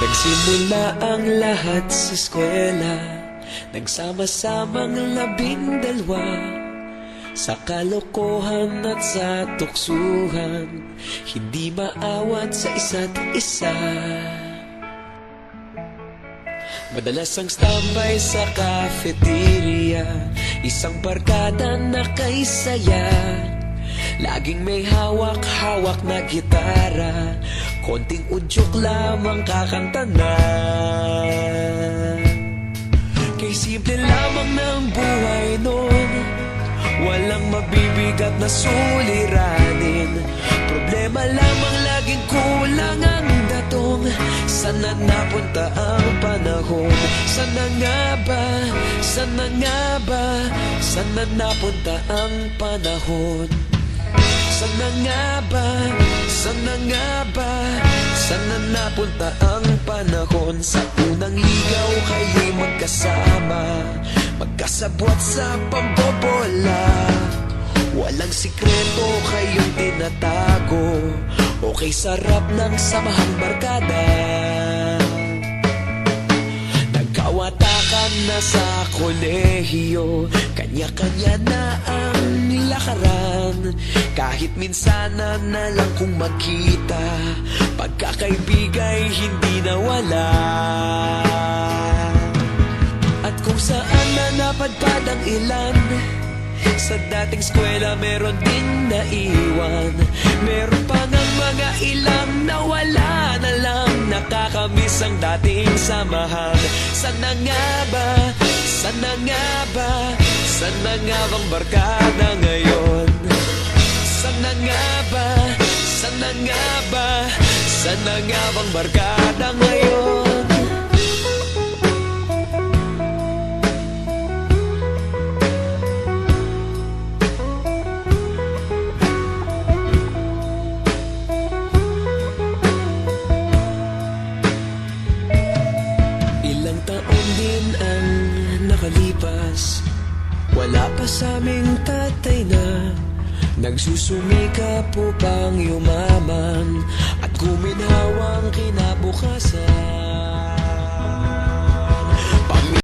Nagsimula ang lahat sa eskwela, nagsama-samang 12, sa kalokohan at sa tuksuhan, hindi maawat sa isa't isa. Madalas ang standby sa cafeteria, isang barkada na kay saya. Laging may hawak-hawak na gitara, konting udyok lamang kakanta na. Kay simple lamang ng buhay nun, walang mabibigat na suliranin. Problema lamang laging kulang ang datong. Sana napunta ang panahon? Sana nga ba? Sana nga ba? Sana napunta ang panahon? Sana nga ba? Sana nga ba? Sana napunta ang panahon? Sa unang ligaw kayo'y magkasama, magkasabwat sa pambobola. Walang sikreto kayong tinatago, okay sarap ng samahang barkada. Nagkawatakan na sa kolehiyo, kanya-kanya na ang lakaran. Kahit minsana na lang kung magkita, pagkakaibigay hindi nawala. At kung saan na napadpad ang ilan, sa dating eskwela meron din naiwan. Meron pa ng mga ilang nawala na lang, nakakamiss ang dating samahan. Sana nga ba? Sana nga ba? Sana nga bang barkada ngayon? Sana nga ba? Sana nga ba? Sana nga bang barkada ngayon? Ilang taon din ang nakalipas, wala pa sa aming tatay na nagsusumikap upang yumaman at guminhawang kinabukasan.